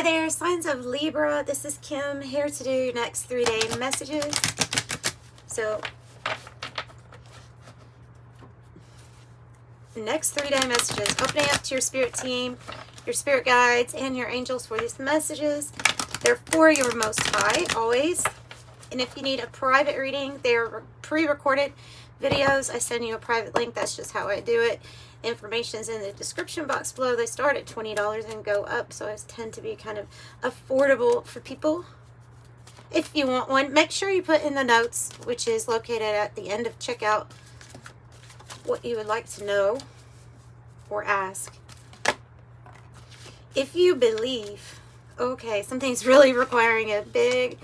Hi there, signs of Libra. This is Kim here to do next 3-day messages. So, next 3-day messages, opening up to your spirit team, your spirit guides, and your angels for these messages. They're for your most high, always. And if you need a private reading, they're pre-recorded videos. I send you a private link. That's just how I do it. Information's in the description box below. They start at $20 and go up, so I tend to be kind of affordable for people. If you want one, make sure you put in the notes, which is located at the end of checkout, what you would like to know or ask. If you believe, okay, something's really requiring a big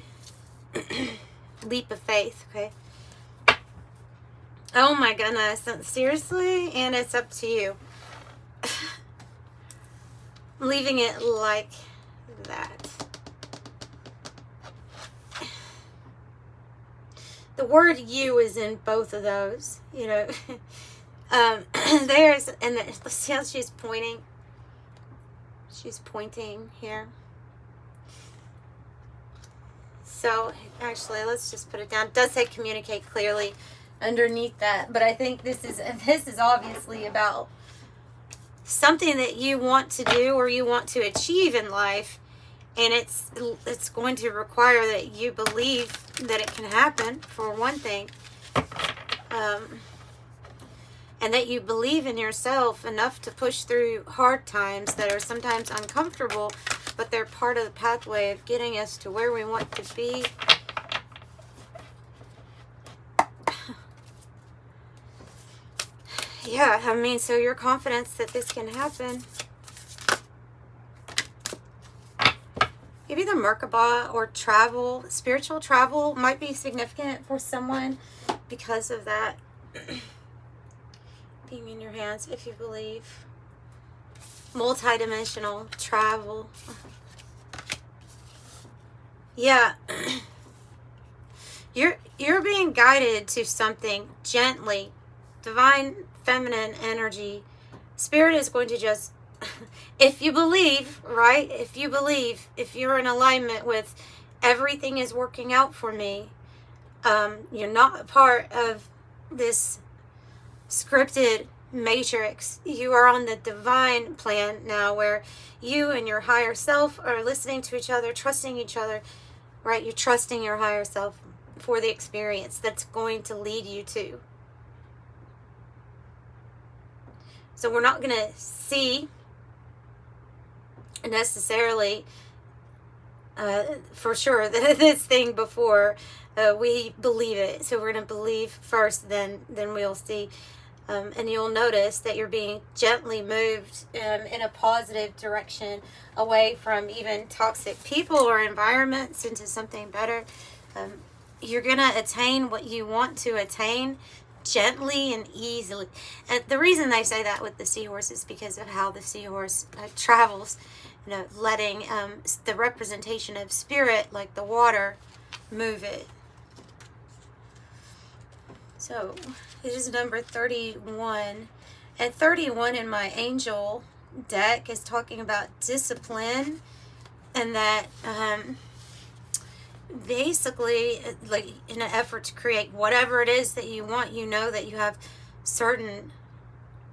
leap of faith, okay? Oh my goodness, seriously? And it's up to you. I'm leaving it like that. The word you is in both of those, you know. There's, and let's see how she's pointing. She's pointing here. So, actually, let's just put it down. It does say communicate clearly underneath that, but I think this is obviously about something that you want to do or you want to achieve in life, and it's going to require that you believe that it can happen, for one thing, and that you believe in yourself enough to push through hard times that are sometimes uncomfortable, but they're part of the pathway of getting us to where we want to be. Yeah, I mean, so your confidence that this can happen. Maybe the Merkaba or travel, spiritual travel might be significant for someone because of that. Being in your hands, if you believe. Multidimensional travel. Yeah. You're being guided to something gently. Divine feminine energy. Spirit is going to just, if you believe, right? If you believe, if you're in alignment with everything is working out for me, you're not a part of this scripted matrix. You are on the divine plan now, where you and your higher self are listening to each other, trusting each other, right? You're trusting your higher self for the experience that's going to lead you to. So we're not going to see necessarily for sure that this thing before we believe it. So we're going to believe first, then we'll see. And you'll notice that you're being gently moved in a positive direction away from even toxic people or environments into something better. You're going to attain what you want to attain gently and easily. And the reason they say that with the seahorse is because of how the seahorse travels, you know, letting the representation of spirit, like the water, move it. So it is number 31, and 31 in my angel deck is talking about discipline, and that basically, like, in an effort to create whatever it is that you want, you know that you have certain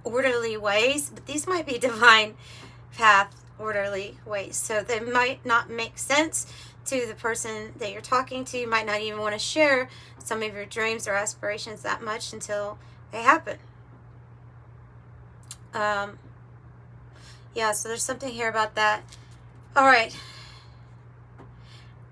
orderly ways, but these might be divine path orderly ways, so they might not make sense to the person that you're talking to. You might not even want to share some of your dreams or aspirations that much until they happen. Yeah, so there's something here about that. All right.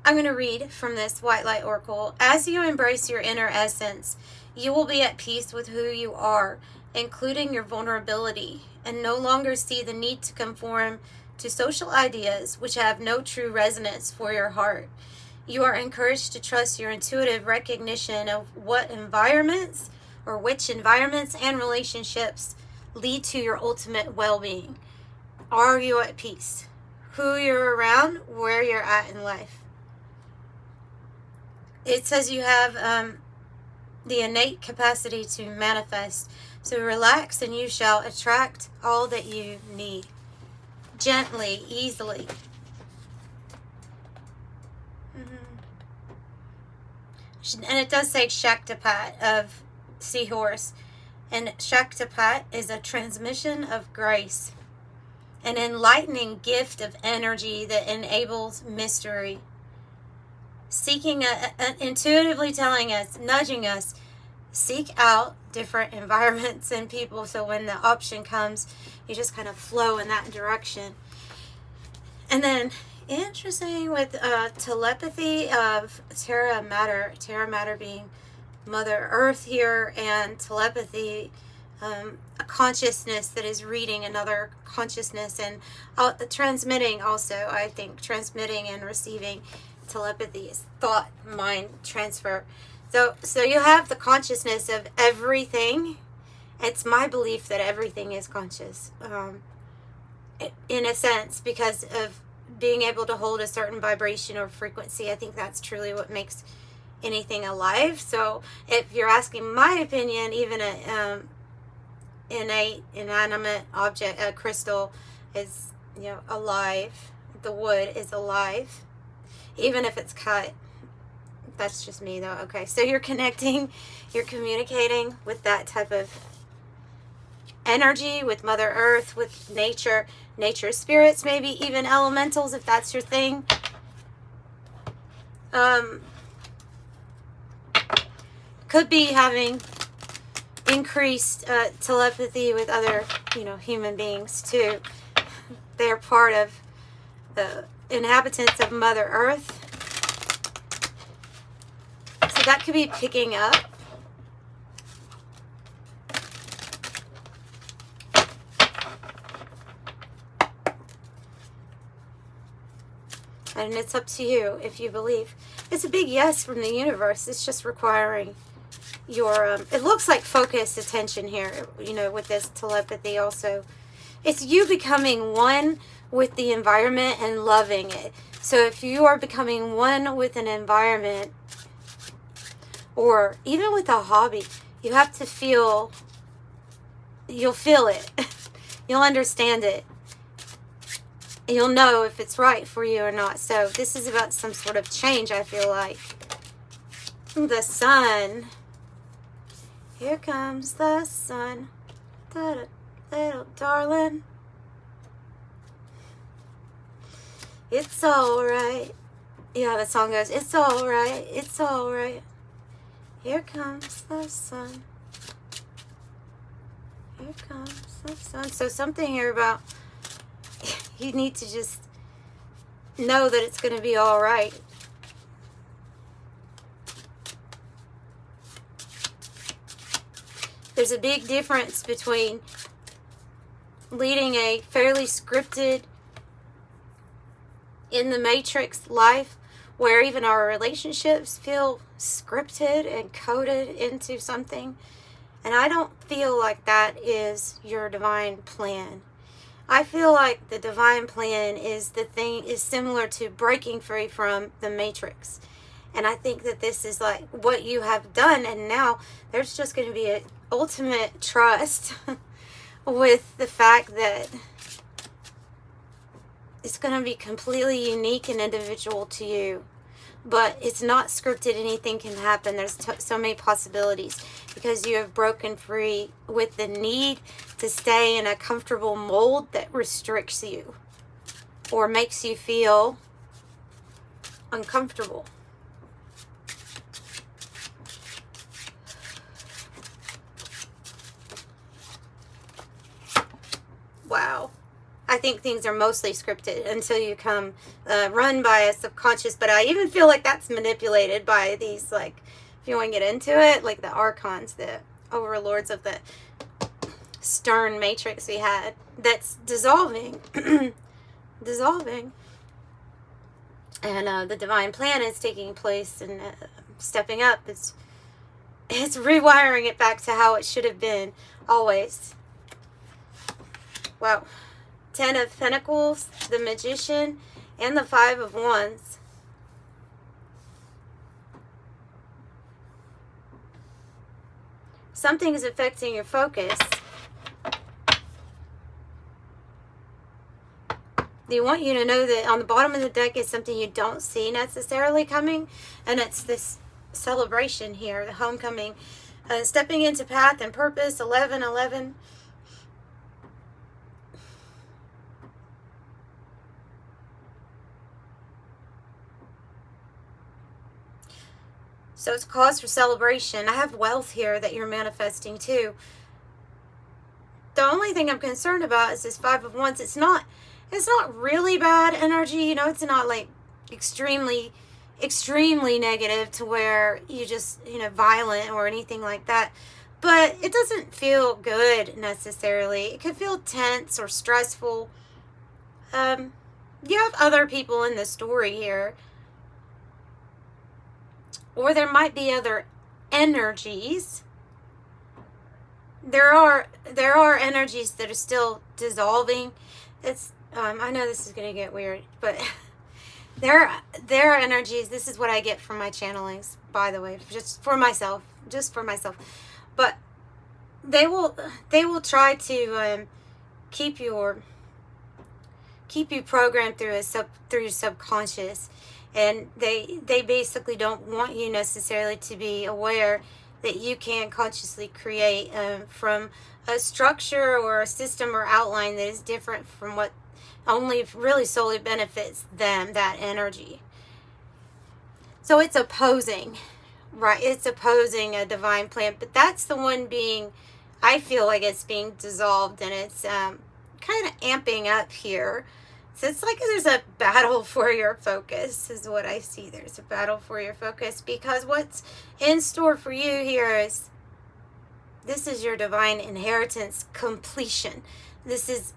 I'm going to read from this White Light Oracle. As you embrace your inner essence, you will be at peace with who you are, including your vulnerability, and no longer see the need to conform to social ideas which have no true resonance for your heart. You are encouraged to trust your intuitive recognition of which environments and relationships lead to your ultimate well-being. Are you at peace? Who you're around, where you're at in life. It says you have the innate capacity to manifest. So relax and you shall attract all that you need. Gently, easily. And it does say Shaktipat of seahorse. And Shaktipat is a transmission of grace, an enlightening gift of energy that enables mystery. Seeking, intuitively telling us, nudging us, seek out different environments and people, so when the option comes, you just kind of flow in that direction. And then, interesting with telepathy of Terra Matter being Mother Earth here, and telepathy, a consciousness that is reading another consciousness, and transmitting also, I think, transmitting and receiving. Telepathy is thought, mind transfer. So you have the consciousness of everything. It's my belief that everything is conscious, in a sense, because of being able to hold a certain vibration or frequency. I think that's truly what makes anything alive. So if you're asking my opinion, even a innate, inanimate object, a crystal, is, you know, alive. The wood is alive, even if it's cut. That's just me though. Okay, so you're connecting, you're communicating with that type of energy, with Mother Earth, with nature, spirits, maybe even elementals, if that's your thing. Could be having increased telepathy with other, you know, human beings too. They're part of the inhabitants of Mother Earth. So that could be picking up. And it's up to you if you believe. It's a big yes from the universe. It's just requiring your, it looks like focused attention here, you know, with this telepathy also. It's you becoming one with the environment and loving it. So if you are becoming one with an environment, or even with a hobby, you have to feel, you'll feel it. You'll understand it. You'll know if it's right for you or not. So this is about some sort of change, I feel like. The sun. Here comes the sun. Da-da, little darling. It's alright. Yeah, the song goes, it's alright, it's alright. Here comes the sun. Here comes the sun. So something here about, you need to just know that it's going to be all right. There's a big difference between leading a fairly scripted, in the matrix life, where even our relationships feel scripted and coded into something. And I don't feel like that is your divine plan. I feel like the divine plan is similar to breaking free from the matrix. And I think that this is like what you have done, and now there's just going to be an ultimate trust with the fact that it's going to be completely unique and individual to you. But it's not scripted. Anything can happen. There's so many possibilities, because you have broken free with the need to stay in a comfortable mold that restricts you or makes you feel uncomfortable. Wow. I think things are mostly scripted until you come run by a subconscious, but I even feel like that's manipulated by these, like, if you want to get into it, like the archons, the overlords of the stern matrix we had, that's dissolving. Dissolving. And the divine plan is taking place and stepping up. It's rewiring it back to how it should have been always. Wow. 10 of Pentacles, the Magician, and the 5 of Wands. Something is affecting your focus. They want you to know that on the bottom of the deck is something you don't see necessarily coming, and it's this celebration here, the homecoming, stepping into path and purpose. 11:11. So it's cause for celebration. I have wealth here that you're manifesting too. The only thing I'm concerned about is this Five of Wands. It's not really bad energy, you know, it's not like extremely negative to where you just, you know, violent or anything like that. But it doesn't feel good necessarily. It could feel tense or stressful. You have other people in the story here. Or there might be other energies. There are energies that are still dissolving. It's I know this is going to get weird, but there are energies. This is what I get from my channelings, by the way, just for myself. But they will try to keep you programmed through your subconscious. And they basically don't want you necessarily to be aware that you can consciously create from a structure or a system or outline that is different from what only really solely benefits them, that energy. So it's opposing, right? It's opposing a divine plan, but that's the one being, I feel like it's being dissolved, and it's kind of amping up here. So it's like there's a battle for your focus is what I see. There's a battle for your focus, because what's in store for you here is, this is your divine inheritance completion. This is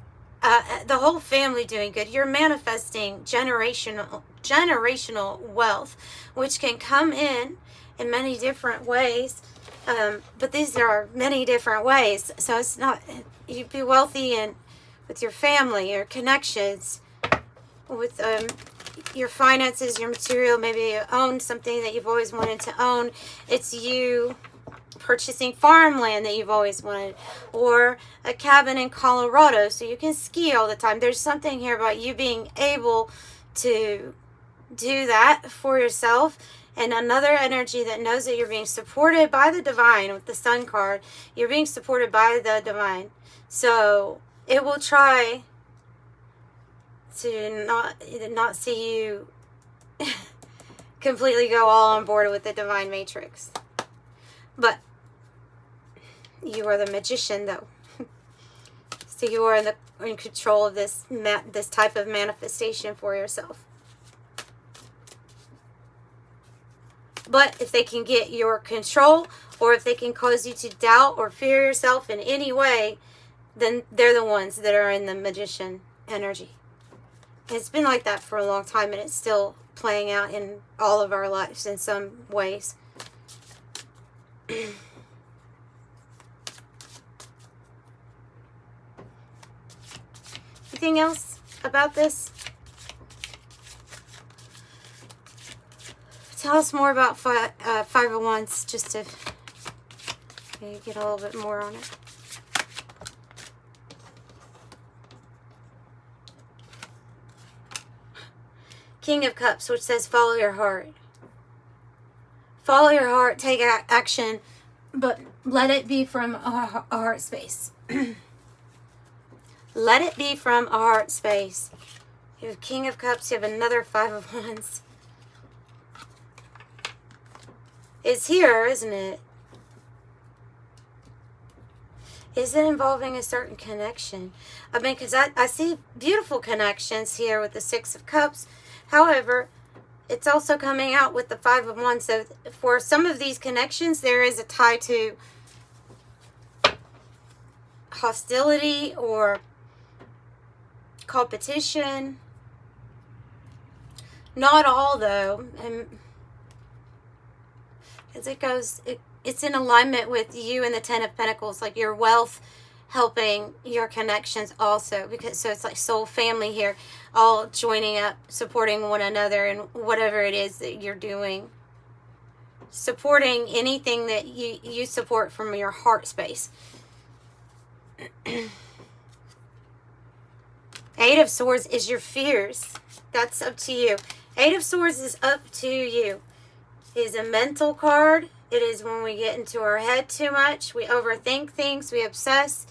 the whole family doing good. You're manifesting generational wealth, which can come in many different ways. But these are many different ways. So it's not, you'd be wealthy with your family, your connections, with your finances, your material. Maybe you own something that you've always wanted to own. It's you purchasing farmland that you've always wanted, or a cabin in Colorado so you can ski all the time. There's something here about you being able to do that for yourself. And another energy that knows that you're being supported by the divine with the Sun card. You're being supported by the divine. So it will try to not see you completely go all on board with the divine matrix. But you are the magician, though. So you are in control of this type of manifestation for yourself. But if they can get your control, or if they can cause you to doubt or fear yourself in any way, then they're the ones that are in the magician energy. It's been like that for a long time, and it's still playing out in all of our lives in some ways. Anything else about this? Tell us more about Five of Wands, just to maybe get a little bit more on it. King of Cups, which says follow your heart. Follow your heart, take action, but let it be from a heart space. Let it be from a heart space. You have King of Cups, you have another Five of Wands. It's here, isn't it? Is it involving a certain connection? I mean, because I see beautiful connections here with the Six of Cups. However, it's also coming out with the Five of Wands. So for some of these connections, there is a tie to hostility or competition. Not all, though. And as it goes, it's in alignment with you and the Ten of Pentacles, like your wealth helping your connections also, because so it's like soul family here, all joining up, supporting one another in whatever it is that you're doing, supporting anything that you support from your heart space. Eight of Swords is your fears. That's up to you. Eight of Swords is up to you. It is a mental card. It is when we get into our head too much. We overthink things. We obsess.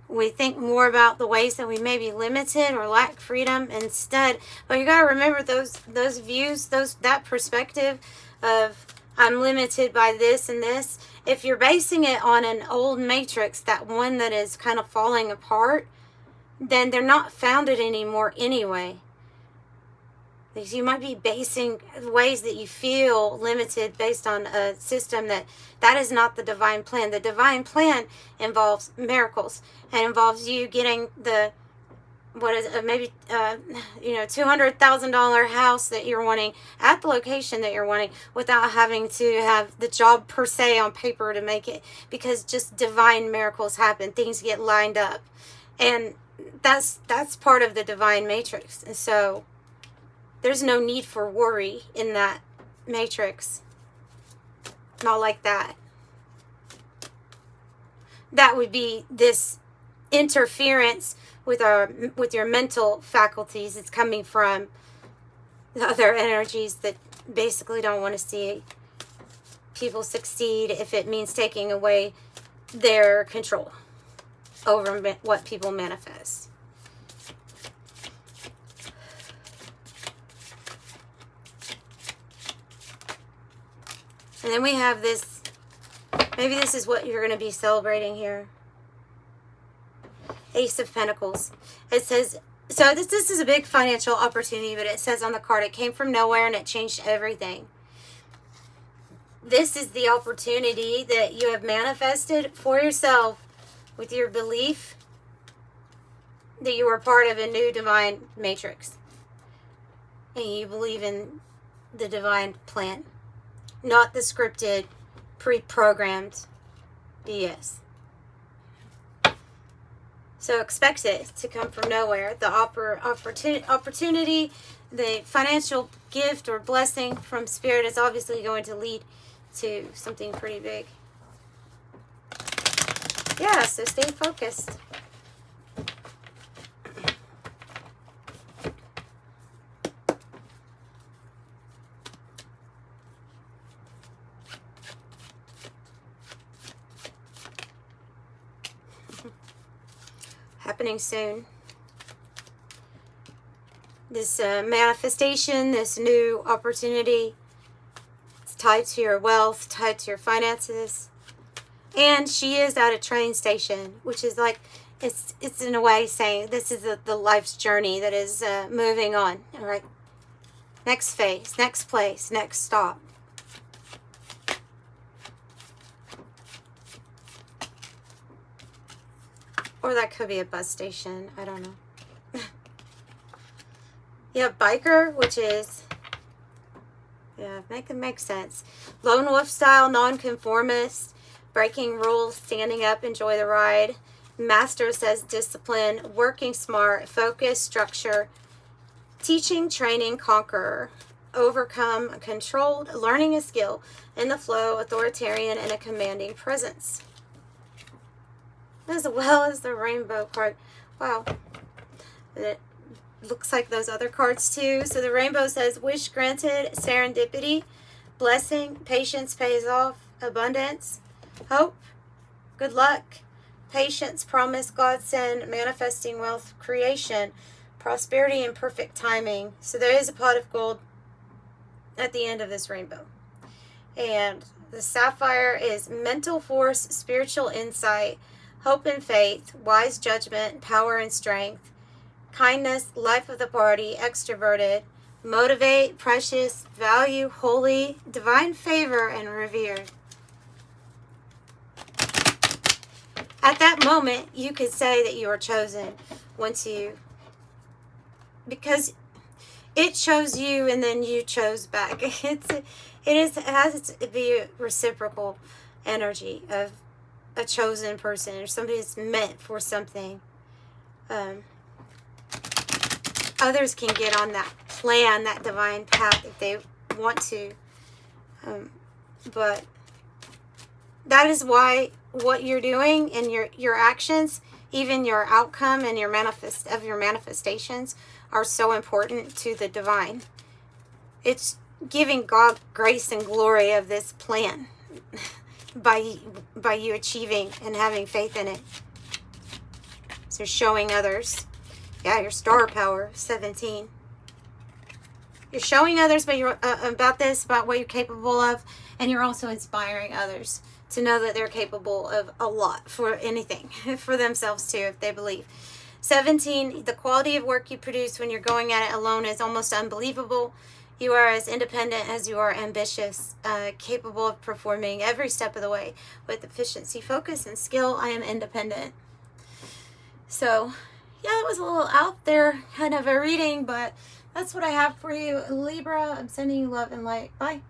We think more about the ways that we may be limited or lack freedom instead. But you got to remember those views, that perspective of I'm limited by this and this. If you're basing it on an old matrix, that one that is kind of falling apart, then they're not founded anymore anyway. Because you might be basing ways that you feel limited based on a system that is not the divine plan. The divine plan involves miracles and involves you getting the, what is it, maybe, $200,000 house that you're wanting at the location that you're wanting without having to have the job per se on paper to make it, because just divine miracles happen. Things get lined up. And that's part of the divine matrix. And so there's no need for worry in that matrix. Not like that. That would be this interference with your mental faculties. It's coming from the other energies that basically don't want to see people succeed if it means taking away their control over what people manifest. And then we have this, maybe this is what you're going to be celebrating here. Ace of Pentacles. It says, so this is a big financial opportunity, but it says on the card, it came from nowhere and it changed everything. This is the opportunity that you have manifested for yourself with your belief that you are part of a new divine matrix. And you believe in the divine plan. Not the scripted, pre-programmed BS. So expect it to come from nowhere. The opportunity, the financial gift or blessing from Spirit is obviously going to lead to something pretty big. Yeah, so stay focused. Happening soon. This manifestation, this new opportunity, it's tied to your wealth, tied to your finances. And she is at a train station, which is like, it's in a way saying this is the life's journey that is moving on. All right. Next phase, next place, next stop. Or that could be a bus station. I don't know. You have biker, which is, yeah, makes sense. Lone wolf style, nonconformist, breaking rules, standing up, enjoy the ride. Master says discipline, working smart, focus, structure, teaching, training, conqueror, overcome, controlled, learning a skill, in the flow, authoritarian, and a commanding presence. As well as the rainbow card. Wow. It looks like those other cards too. So the rainbow says wish granted, serendipity, blessing, patience pays off, abundance, hope, good luck, patience, promise, godsend, manifesting wealth, creation, prosperity, and perfect timing. So there is a pot of gold at the end of this rainbow. And the sapphire is mental force, spiritual insight, hope and faith, wise judgment, power and strength, kindness, life of the party, extroverted, motivate, precious, value, holy, divine favor, and revered. At that moment, you could say that you are chosen once you, because it chose you and then you chose back. It has to be a reciprocal energy of a chosen person or somebody that's meant for something. Others can get on that plan, that divine path if they want to. But that is why what you're doing and your actions, even your outcome and your manifestations are so important to the divine. It's giving God grace and glory of this plan by you achieving and having faith in it. So showing others. Yeah, your star power, 17. You're showing others about what you're capable of, and you're also inspiring others to know that they're capable of a lot for anything, for themselves too, if they believe. 17, the quality of work you produce when you're going at it alone is almost unbelievable. You are as independent as you are ambitious, capable of performing every step of the way with efficiency, focus, and skill. I am independent. So, yeah, it was a little out there kind of a reading, but that's what I have for you, Libra. I'm sending you love and light. Bye.